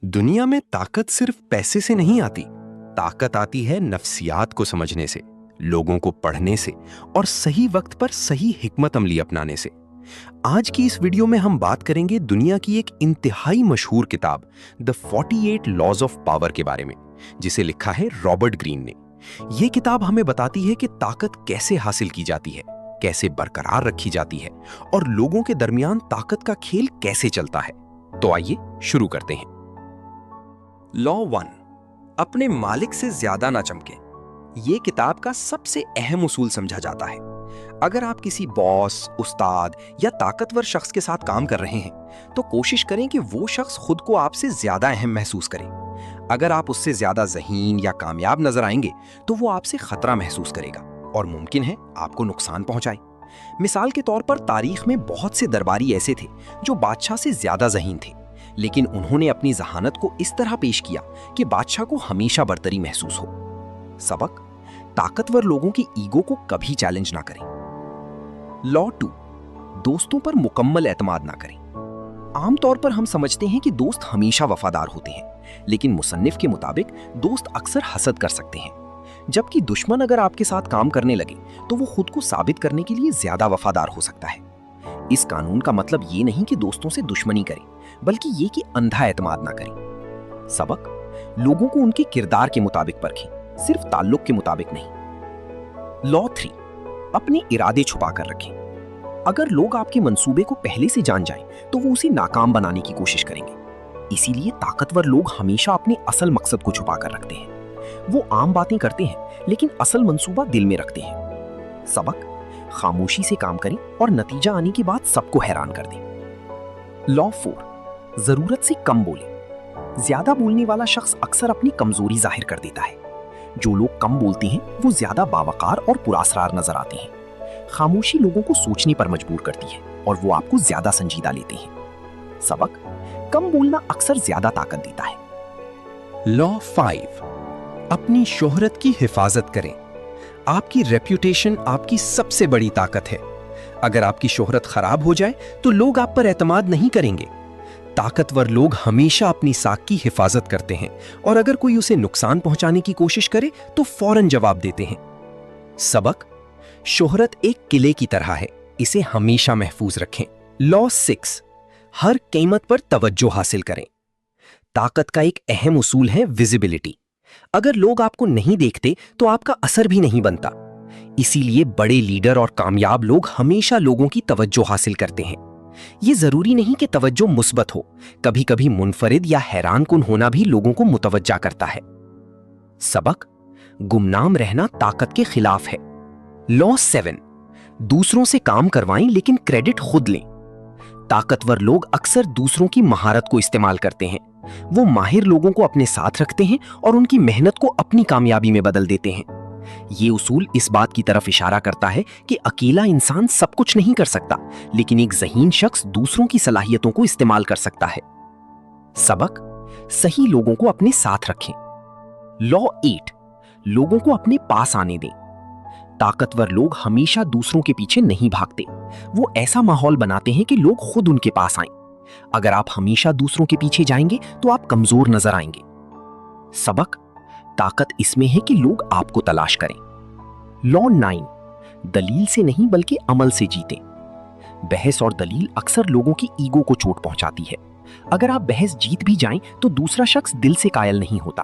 दुनिया में ताकत सिर्फ पैसे से नहीं आती। ताकत आती है नफ्सियात को समझने से, लोगों को पढ़ने से और सही वक्त पर सही हिकमत अमली अपनाने से। आज की इस वीडियो में हम बात करेंगे दुनिया की एक इंतहाई मशहूर किताब द 48 लॉज ऑफ पावर के बारे में, जिसे लिखा है रॉबर्ट ग्रीन ने। यह किताब हमें बताती है कि ताकत कैसे हासिल की जाती है, कैसे बरकरार रखी जाती है और लोगों के दरमियान ताकत का खेल कैसे चलता है। तो आइए शुरू करते हैं। लॉ 1, अपने मालिक से ज्यादा ना चमके। ये किताब का सबसे अहम उसूल समझा जाता है। अगर आप किसी बॉस, उस्ताद या ताकतवर शख्स के साथ काम कर रहे हैं तो कोशिश करें कि वो शख्स खुद को आपसे ज्यादा अहम महसूस करे। अगर आप उससे ज्यादा ज़हीन या कामयाब नजर आएंगे तो वो आपसे खतरा महसूस करेगा और मुमकिन है आपको नुकसान पहुंचाए। मिसाल के तौर पर तारीख में बहुत से दरबारी ऐसे थे जो बादशाह से ज्यादा ज़हीन थे, लेकिन उन्होंने अपनी जहानत को इस तरह पेश किया कि बादशाह को हमेशा बरतरी महसूस हो। सबक: ताकतवर लोगों की ईगो को कभी चैलेंज ना करें। लॉ 2, दोस्तों पर मुकम्मल एतमाद ना करें। आमतौर पर हम समझते हैं कि दोस्त हमेशा वफादार होते हैं, लेकिन मुसन्निफ के मुताबिक दोस्त अक्सर हसद कर सकते हैं। जबकि दुश्मन अगर आपके साथ काम करने लगे तो वो खुद को साबित करने के लिए ज्यादा वफादार हो सकता है। इस कानून का मतलब ये नहीं कि दोस्तों से दुश्मनी करें, बल्कि ये कि अंधा एतमाद ना करें। सबक: लोगों को उनके किरदार के मुताबिक परखें, सिर्फ ताल्लुक के मुताबिक नहीं। लॉ 3, अपने इरादे छुपा कर रखें। अगर लोग आपके मंसूबे को पहले से जान जाएं तो वो उसे नाकाम बनाने की कोशिश करेंगे। इसीलिए ताकतवर लोग हमेशा अपने असल मकसद को छुपा कर रखते हैं। वो आम बातें करते हैं लेकिन असल मंसूबा दिल में रखते हैं। सबक: खामोशी से काम करें और नतीजा आने के बाद सबको हैरान कर दें। लॉ 4, जरूरत से कम बोलें। ज्यादा बोलने वाला शख्स अक्सर अपनी कमजोरी जाहिर कर देता है। जो लोग कम बोलते हैं वो ज्यादा बावकार और पुरअसरार नजर आते हैं। खामोशी लोगों को सोचने पर मजबूर करती है और वो आपको ज्यादा संजीदा लेते हैं। सबक: कम बोलना अक्सर ज्यादा ताकत देता है। लॉ 5, अपनी शोहरत की हिफाजत करें। आपकी रेप्यूटेशन आपकी सबसे बड़ी ताकत है। अगर आपकी शोहरत खराब हो जाए तो लोग आप पर एतमाद नहीं करेंगे। ताकतवर लोग हमेशा अपनी साख की हिफाजत करते हैं और अगर कोई उसे नुकसान पहुंचाने की कोशिश करे तो फौरन जवाब देते हैं। सबक: शोहरत एक किले की तरह है, इसे हमेशा महफूज रखें। लॉ 6, हर कीमत पर तवज्जो हासिल करें। ताकत का एक अहम उसूल है विजिबिलिटी। अगर लोग आपको नहीं देखते तो आपका असर भी नहीं बनता। इसीलिए बड़े लीडर और कामयाब लोग हमेशा लोगों की तवज्जो हासिल करते हैं। ये जरूरी नहीं कि तवज्जो मुस्बत हो, कभी कभी मुनफरिद या हैरानकुन होना भी लोगों को मुतवज्जा करता है। सबक: गुमनाम रहना ताकत के खिलाफ है। लॉ 7, दूसरों से काम करवाएं लेकिन क्रेडिट खुद लें। ताकतवर लोग अक्सर दूसरों की महारत को इस्तेमाल करते हैं। वो माहिर लोगों को अपने साथ रखते हैं और उनकी मेहनत को अपनी कामयाबी में बदल देते हैं। ये उसूल इस बात की तरफ इशारा करता है कि अकेला इंसान सब कुछ नहीं कर सकता, लेकिन एक ज़हीन शख्स दूसरों की सलाहियतों को इस्तेमाल कर सकता है। सबक: सही लोगों को अपने साथ रखें। लॉ 8, लोगों को अपने पास आने दें। ताकतवर लोग हमेशा दूसरों के पीछे नहीं भागते। वो ऐसा माहौल बनाते हैं कि लोग खुद उनके पास आएं। अगर आप हमेशा दूसरों के पीछे जाएंगे तो आप कमजोर नजर आएंगे। सबक: ताकत इसमें है कि लोग आपको तलाश करें। लॉ 9, दलील से नहीं बल्कि अमल से जीतें। बहस और दलील अक्सर लोगों की ईगो को चोट पहुंचाती है। अगर आप बहस जीत भी जाएं तो दूसरा शख्स दिल से कायल नहीं होता।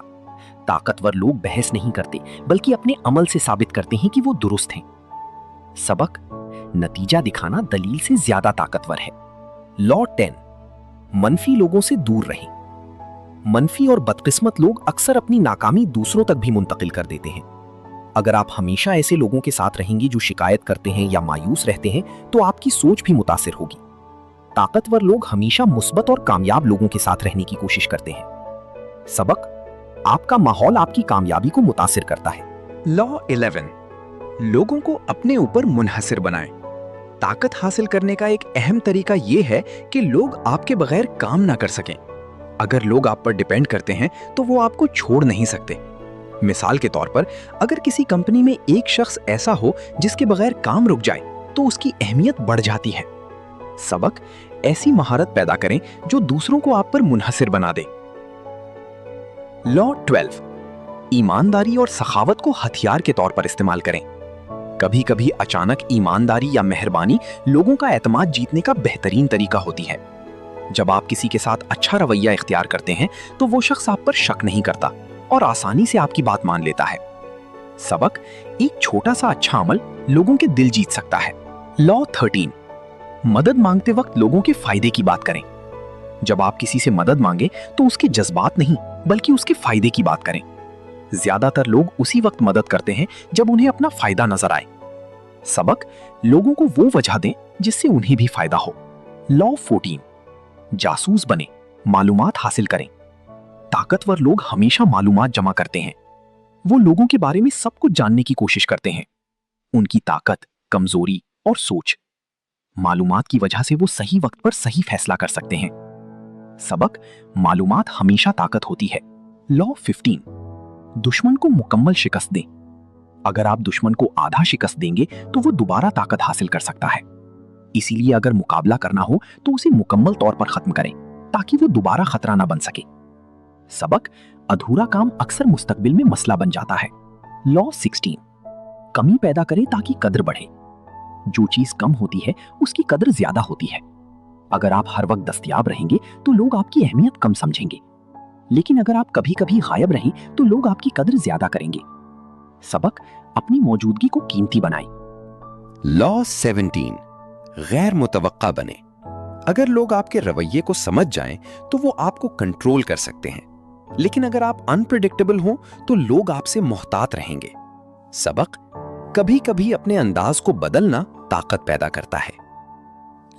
ताकतवर लोग बहस नहीं करते बल्कि अपने अमल से साबित करते हैं कि वो दुरुस्त हैं। सबक: नतीजा दिखाना दलील से ज्यादा ताकतवर है। लॉ 10, मनफी लोगों से दूर रहें। मनफी और बदकिस्मत लोग अक्सर अपनी नाकामी दूसरों तक भी मुंतकिल कर देते हैं। अगर आप हमेशा ऐसे लोगों के साथ रहेंगे जो शिकायत करते हैं या मायूस रहते हैं तो आपकी सोच भी मुतासिर होगी। ताकतवर लोग हमेशा मुस्बत और कामयाब लोगों के साथ रहने की कोशिश करते हैं। सबक: आपका माहौल आपकी कामयाबी को मुतासिर करता है। लॉ 11, लोगों को अपने ऊपर मुनहसिर बनाएं। ताकत हासिल करने का एक अहम तरीका यह है कि लोग आपके बगैर काम ना कर सकें। अगर लोग आप पर डिपेंड करते हैं तो वो आपको छोड़ नहीं सकते। मिसाल के तौर पर, अगर किसी कंपनी में एक शख्स ऐसा हो जिसके बगैर काम रुक जाए तो उसकी अहमियत बढ़ जाती है। सबक: ऐसी महारत पैदा करें जो दूसरों को आप पर मुनहसिर बना दे। लॉ 12, ईमानदारी और सखावत को हथियार के तौर पर इस्तेमाल करें। कभी कभी अचानक ईमानदारी या मेहरबानी लोगों का एतमाद जीतने का बेहतरीन तरीका होती है। जब आप किसी के साथ अच्छा रवैया इख्तियार करते हैं तो वो शख्स आप पर शक नहीं करता और आसानी से आपकी बात मान लेता है। सबक, एक छोटा सा अच्छा अमल लोगों के दिल जीत सकता है। लॉ 13, मदद मांगते वक्त लोगों के फायदे की बात करें। जब आप किसी से मदद मांगे तो उसके जज्बात नहीं बल्कि उसके फायदे की बात करें। ज्यादातर लोग उसी वक्त मदद करते हैं जब उन्हें अपना फायदा नजर आए। सबक, लोगों को वो वजह दें जिससे उन्हें भी फायदा हो। लॉ 14, जासूस बने, मालूमात हासिल करें। ताकतवर लोग हमेशा मालूमात जमा करते हैं। वो लोगों के बारे में सब कुछ जानने की कोशिश करते हैं, उनकी ताकत, कमजोरी और सोच। मालूमात की वजह से वो सही वक्त पर सही फैसला कर सकते हैं। सबक, मालूमात हमेशा ताकत होती है। लॉ 15, दुश्मन को मुकम्मल शिकस्त दें। अगर आप दुश्मन को आधा शिकस्त देंगे तो वो दोबारा ताकत हासिल कर सकता है। इसीलिए अगर मुकाबला करना हो तो उसे मुकम्मल तौर पर खत्म करें ताकि वो दोबारा खतरा ना बन सके। सबक, अधूरा काम अक्सर मुस्तकबिल में मसला बन जाता है। लॉ 16, कमी पैदा करें ताकि कद्र बढ़े। जो चीज कम होती है उसकी कद्र ज्यादा होती है। अगर आप हर वक्त दस्तयाब रहेंगे तो लोग आपकी अहमियत कम समझेंगे, लेकिन अगर आप कभी कभी गायब रहें तो लोग आपकी कद्र ज्यादा करेंगे। सबक, अपनी मौजूदगी को कीमती बनाएं। लॉ 17, गैर मुतवक्का बने। अगर लोग आपके रवैये को समझ जाएं तो वो आपको कंट्रोल कर सकते हैं, लेकिन अगर आप अनप्रेडिक्टेबल हो तो लोग आपसे मोहतात रहेंगे। सबक, कभी कभी अपने अंदाज को बदलना ताकत पैदा करता है।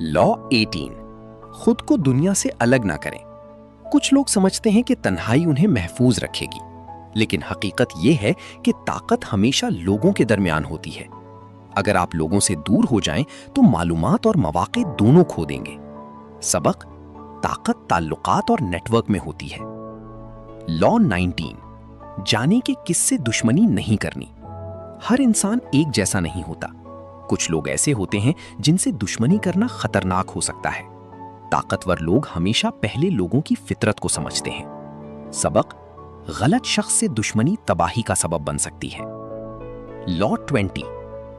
लॉ 18, खुद को दुनिया से अलग ना करें। कुछ लोग समझते हैं कि तन्हाई उन्हें महफूज रखेगी, लेकिन हकीकत यह है कि ताकत हमेशा लोगों के दरमियान होती है। अगर आप लोगों से दूर हो जाएं तो मालूमात और मौके दोनों खो देंगे। सबक, ताकत ताल्लुकात और नेटवर्क में होती है। लॉ 19, जाने कि किससे दुश्मनी नहीं करनी। हर इंसान एक जैसा नहीं होता। कुछ लोग ऐसे होते हैं जिनसे दुश्मनी करना खतरनाक हो सकता है। ताकतवर लोग हमेशा पहले लोगों की फितरत को समझते हैं। सबक, गलत शख्स से दुश्मनी तबाही का सबब बन सकती है। लॉ 20,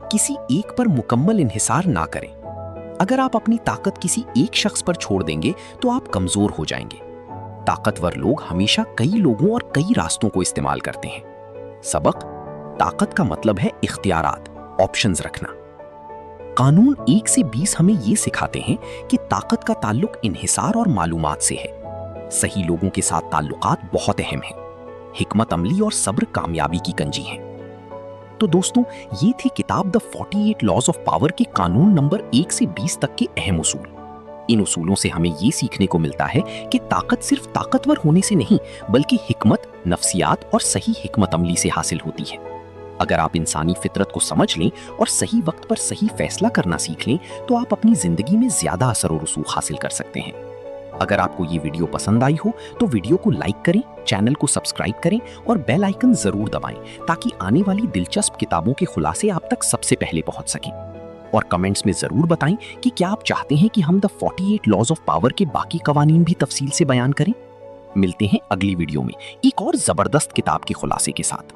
किसी एक पर मुकम्मल इन्हिसार ना करें। अगर आप अपनी ताकत किसी एक शख्स पर छोड़ देंगे तो आप कमजोर हो जाएंगे। ताकतवर लोग हमेशा कई लोगों और कई रास्तों को इस्तेमाल करते हैं। सबक, ताकत का मतलब है इख्तियारात, ऑप्शंस रखना। कानून 1 से 20 हमें ये सिखाते हैं कि ताकत का ताल्लुक इन्हिसार और मालूमात से है। सही लोगों के साथ ताल्लुकात बहुत अहम हैं। हिकमत अमली और सब्र कामयाबी की कंजी हैं। तो दोस्तों, ये थी किताब द 48 लॉज ऑफ पावर के कानून नंबर 1 से 20 तक के अहम उसूल। इन उसूलों से हमें ये सीखने को मिलता है कि ताकत सिर्फ ताकतवर होने से नहीं बल्कि हिकमत, नफ्सियात और सही हिकमत अमली से हासिल होती है। अगर आप इंसानी फितरत को समझ लें और सही वक्त पर सही फैसला करना सीख लें तो आप अपनी जिंदगी में ज्यादा असर और रसूख हासिल कर सकते हैं। अगर आपको ये वीडियो पसंद आई हो तो वीडियो को लाइक करें, चैनल को सब्सक्राइब करें और बेल आइकन जरूर दबाएं ताकि आने वाली दिलचस्प किताबों के खुलासे आप तक सबसे पहले पहुंच सकें। और कमेंट्स में जरूर बताएं कि क्या आप चाहते हैं कि हम द 48 लॉज ऑफ पावर के बाकी कवानीन भी तफसील से बयान करें। मिलते हैं अगली वीडियो में एक और जबरदस्त किताब के खुलासे के साथ।